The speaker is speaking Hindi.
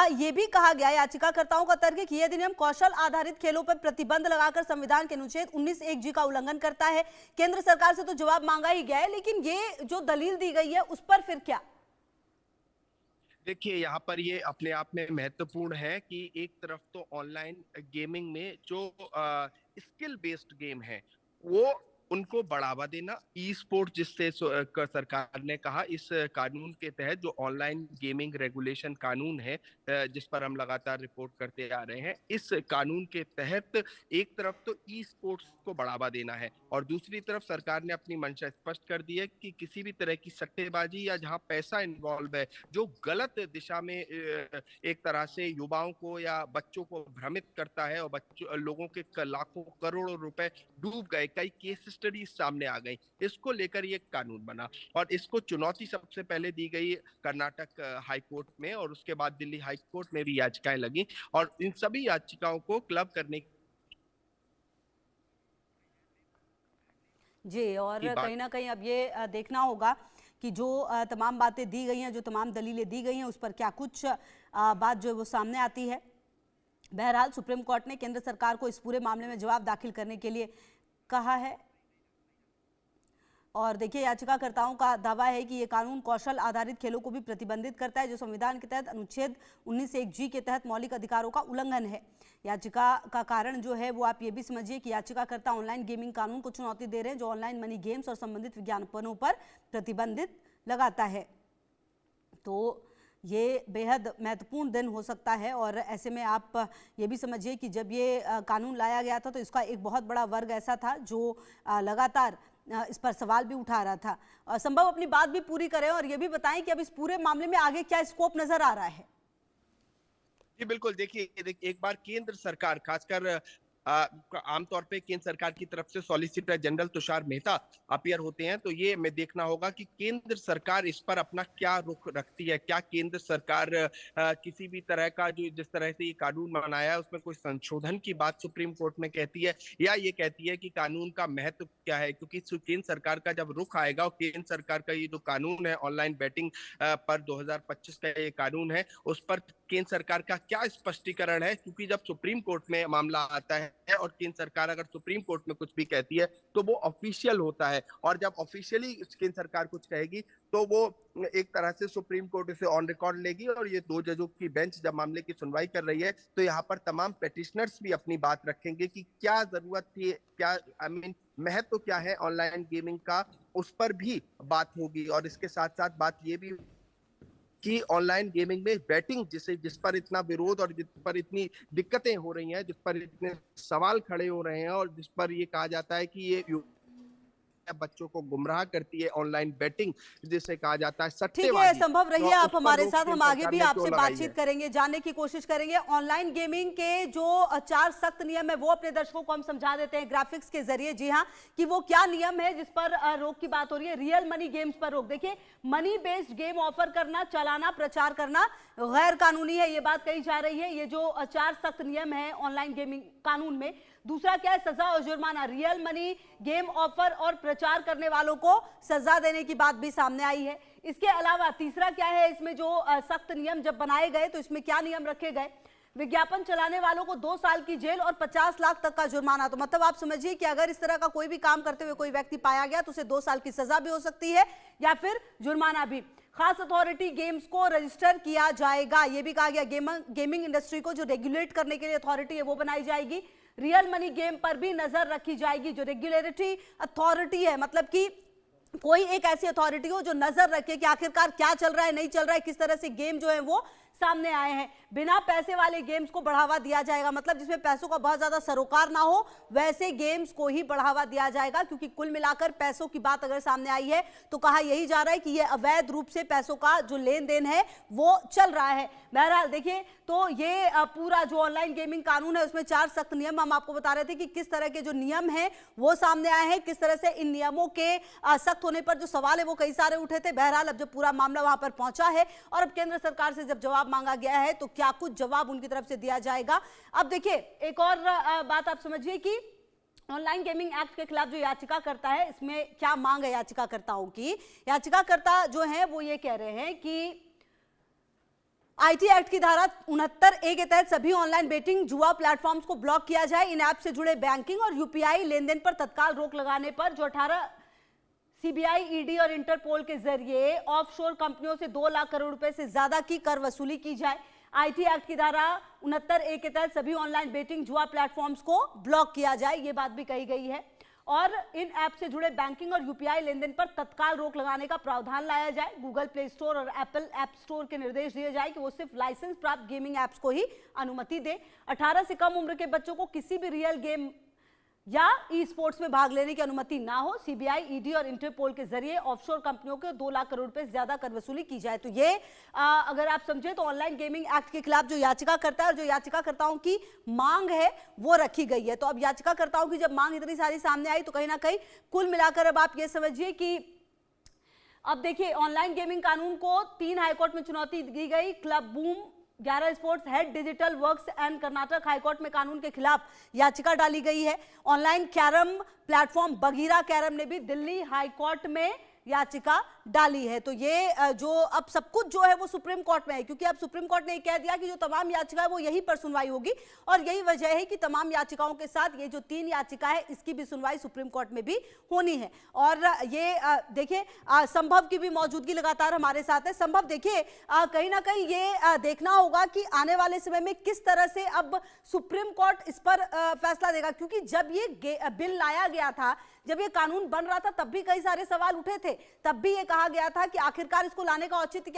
ये भी कहा गया, याचिकाकर्ताओं का तर्क है कि यह अधिनियम कौशल आधारित खेलों पर प्रतिबंध लगाकर संविधान के अनुच्छेद 19(1)(g) का उल्लंघन करता है। केंद्र सरकार से तो जवाब मांगा ही गया है, लेकिन ये जो दलील दी गई है उस पर फिर क्या? देखिए, यहाँ पर ये अपने आप में महत्वपूर्ण है कि एक तरफ तो ऑनलाइन गेमिंग में जो स्किल बेस्ड गेम है वो उनको बढ़ावा देना, ई स्पोर्ट जिससे सरकार ने कहा इस कानून के तहत जो ऑनलाइन गेमिंग रेगुलेशन कानून है जिस पर हम लगातार रिपोर्ट करते आ रहे हैं, इस कानून के तहत एक तरफ तो ई स्पोर्ट्स को बढ़ावा देना है और दूसरी तरफ सरकार ने अपनी मंशा स्पष्ट कर दी है कि किसी भी तरह की सट्टेबाजी या जहां पैसा इन्वॉल्व है जो गलत दिशा में एक तरह से युवाओं को या बच्चों को भ्रमित करता है और बच्चों लोगों के लाखों करोड़ों रुपए डूब गए, कई केस स्टडी सामने आ गई। इसको लेकर ये कानून बना और इसको चुनौती सबसे पहले दी गई कर्नाटक हाई कोर्ट में और उसके बाद दिल्ली हाई कोर्ट में भी याचिकाएं लगी और इन सभी याचिकाओं को क्लब करने जी, और कहीं ना कहीं अब ये देखना होगा कि जो तमाम बातें दी गई हैं, जो तमाम दलीलें दी गई हैं, उस पर क्या कुछ बात जो है वो सामने आती है। बहरहाल सुप्रीम कोर्ट ने केंद्र सरकार को इस पूरे मामले में जवाब दाखिल करने के लिए कहा है और देखिए, याचिकाकर्ताओं का दावा है कि ये कानून कौशल आधारित खेलों को भी प्रतिबंधित करता है, जो संविधान के तहत अनुच्छेद 19(1)(g) के तहत मौलिक अधिकारों का उल्लंघन है। याचिका का कारण जो है वो आप ये भी समझिए कि याचिकाकर्ता ऑनलाइन गेमिंग कानून को चुनौती दे रहे हैं, जो ऑनलाइन मनी गेम्स और संबंधित विज्ञापनों पर प्रतिबंधित लगाता है। तो ये बेहद महत्वपूर्ण दिन हो सकता है और ऐसे में आप ये भी समझिए कि जब ये कानून लाया गया था तो इसका एक बहुत बड़ा वर्ग ऐसा था जो लगातार इस पर सवाल भी उठा रहा था। संभव अपनी बात भी पूरी करें और ये भी बताएं कि अब इस पूरे मामले में आगे क्या स्कोप नजर आ रहा है। जी बिल्कुल, देखिए एक बार केंद्र सरकार खासकर आमतौर पे केंद्र सरकार की तरफ से solicitor general Tushar Mehta appear होते हैं, तो ये हमें देखना होगा कि केंद्र सरकार इस पर अपना क्या रुख रखती है। क्या केंद्र सरकार किसी भी तरह का जो जिस तरह से ये कानून बनाया है उसमें कोई संशोधन की बात सुप्रीम कोर्ट में कहती है या ये कहती है कि कानून का महत्व क्या है, क्योंकि केंद्र सरकार का जब रुख आएगा और केंद्र सरकार का ये जो कानून है ऑनलाइन बैटिंग पर 2025 का ये कानून है उस पर केंद्र सरकार का क्या स्पष्टीकरण है, क्योंकि जब सुप्रीम कोर्ट में मामला आता है और केंद्र सरकार अगर सुप्रीम कोर्ट में कुछ भी कहती है तो वो ऑफिशियल होता है और जब ऑफिशियली केंद्र सरकार कुछ कहेगी तो वो एक तरह से सुप्रीम कोर्ट इसे ऑन रिकॉर्ड लेगी और ये 2 जजों की बेंच जब मामले की सुनवाई कर रही है तो यहाँ पर तमाम पेटिशनर्स भी अपनी बात रखेंगे कि क्या जरूरत थी, क्या महत्व क्या है ऑनलाइन गेमिंग का, उस पर भी बात होगी। और इसके साथ साथ बात ये भी कि ऑनलाइन गेमिंग में बैटिंग जिस पर इतना विरोध और जिस पर इतनी दिक्कतें हो रही हैं, जिस पर इतने सवाल खड़े हो रहे हैं और जिस पर ये कहा जाता है कि ये बच्चों को गुमराह करती है ऑनलाइन बैटिंग जिसे कहा जाता है सट्टेबाजी। ठीक है, संभव रहिए तो आप हमारे साथ, हम आगे भी आपसे क्यों बातचीत करेंगे, जानने की कोशिश करेंगे। ऑनलाइन गेमिंग के जो 4 सख्त नियम है वो अपने दर्शकों को हम समझा देते हैं ग्राफिक्स के जरिए। जी हाँ, कि वो क्या नियम है जिस पर रोक की बात हो रही है। रियल मनी गेम्स पर रोक। देखिए, मनी बेस्ड गेम ऑफर करना, चलाना, प्रचार करना गैर कानूनी है, ये बात कही जा रही है। ये जो 4 सख्त नियम है ऑनलाइन गेमिंग कानून में। दूसरा क्या है? सजा और जुर्माना। रियल मनी गेम ऑफर और प्रचार करने वालों को सजा देने की बात भी सामने आई है। इसके अलावा तीसरा क्या है? इसमें जो सख्त नियम जब बनाए गए तो इसमें क्या नियम रखे गए? विज्ञापन चलाने वालों को 2 साल की जेल और 50 लाख तक का जुर्माना। तो मतलब आप समझिए कि अगर इस तरह का कोई भी काम करते हुए कोई व्यक्ति पाया गया तो उसे 2 साल की सजा भी हो सकती है या फिर जुर्माना भी। खास अथॉरिटी गेम्स को रजिस्टर किया जाएगा, यह भी कहा गया। गेमिंग इंडस्ट्री को जो रेगुलेट करने के लिए अथॉरिटी है वो बनाई जाएगी। रियल मनी गेम पर भी नजर रखी जाएगी। जो रेगुलेटरी अथॉरिटी है, मतलब कि कोई एक ऐसी अथॉरिटी हो जो नजर रखे कि आखिरकार क्या चल रहा है, नहीं चल रहा है, किस तरह से गेम जो है वो सामने आए हैं। बिना पैसे वाले गेम्स को बढ़ावा दिया जाएगा, मतलब जिसमें पैसों का बहुत ज्यादा सरोकार ना हो वैसे गेम्स को ही बढ़ावा दिया जाएगा, क्योंकि कुल मिलाकर पैसों की बात अगर सामने आई है तो कहा यही जा रहा है कि यह अवैध रूप से पैसों का जो लेन देन है वो चल रहा है। बहरहाल देखिए, तो ये पूरा जो ऑनलाइन गेमिंग कानून है उसमें 4 सख्त नियम हम आपको बता रहे थे कि किस तरह के जो नियम है वो सामने आए हैं, किस तरह से इन नियमों के सख्त होने पर जो सवाल है वो कई सारे उठे थे। बहरहाल अब जब पूरा मामला वहां पर पहुंचा है और अब केंद्र सरकार से जब जवाब मांगा गया है तो क्या कुछ जवाब उनकी तरफ से दिया जाएगा। अब देखिए, एक और बात आप समझिए कि ऑनलाइन गेमिंग एक्ट के खिलाफ जो याचिका करता है इसमें क्या मांग है याचिकाकर्ताओं की। याचिकाकर्ता जो है वो ये कह रहे हैं कि आईटी एक्ट की धारा 69A के तहत सभी ऑनलाइन बेटिंग जुआ प्लेटफॉर्म्स को ब्लॉक किया जाए। इन ऐप से जुड़े बैंकिंग और यूपीआई लेनदेन पर तत्काल रोक लगाने पर जो 18 सीबीआई, ईडी और इंटरपोल के जरिए ऑफशोर कंपनियों से 2 लाख करोड़ रुपए से ज्यादा की कर वसूली की जाए। आईटी एक्ट की धारा 69A के तहत सभी ऑनलाइन बेटिंग जुआ प्लेटफॉर्म्स को ब्लॉक किया जाए, ये बात भी कही गई है। और इन ऐप से जुड़े बैंकिंग और यूपीआई लेनदेन पर तत्काल रोक लगाने का प्रावधान लाया जाए। गूगल प्ले स्टोर और एप्पल ऐप स्टोर के निर्देश दिए जाए कि वो सिर्फ लाइसेंस प्राप्त गेमिंग ऐप्स को ही अनुमति दे। 18 से कम उम्र के बच्चों को किसी भी रियल गेम या ई स्पोर्ट्स में भाग लेने की अनुमति ना हो। सीबीआई, ईडी और इंटरपोल के जरिए ऑफशोर कंपनियों के 2 लाख करोड़ रुपए से ज्यादा कर वसूली की जाए। तो ये अगर आप समझे तो ऑनलाइन गेमिंग एक्ट के खिलाफ जो याचिका करता है और जो याचिकाकर्ताओं की मांग है वो रखी गई है। तो अब याचिकाकर्ताओं की जब मांग इतनी सारी सामने आई तो कहीं ना कहीं कुल मिलाकर अब आप ये समझिए कि अब देखिए ऑनलाइन गेमिंग कानून को 3 हाईकोर्ट में चुनौती दी गई। Club boom, 11 sports, head digital works and Karnataka high court में कानून के खिलाफ याचिका डाली गई है। Online carrom platform Bagheera carrom ने भी दिल्ली हाईकोर्ट में याचिका डाली है। तो ये जो अब सब कुछ जो है वो सुप्रीम कोर्ट में है, क्योंकि अब सुप्रीम कोर्ट ने कह दिया कि जो तमाम याचिका है वो यहीं पर सुनवाई होगी और यही वजह है कि तमाम याचिकाओं के साथ ये जो 3 याचिका है इसकी भी सुनवाई सुप्रीम कोर्ट में भी होनी है। और ये देखिए संभव की भी मौजूदगी लगातार हमारे साथ है। संभव देखिए कहीं ना कहीं ये देखना होगा कि आने वाले समय में किस तरह से अब सुप्रीम कोर्ट इस पर फैसला देगा, क्योंकि जब ये बिल लाया गया था, जब ये कानून बन रहा था तब भी कई सारे सवाल उठे थे। तब भी ये कहा गया था कि आखिरकार इसको लाने का औचित्य क्या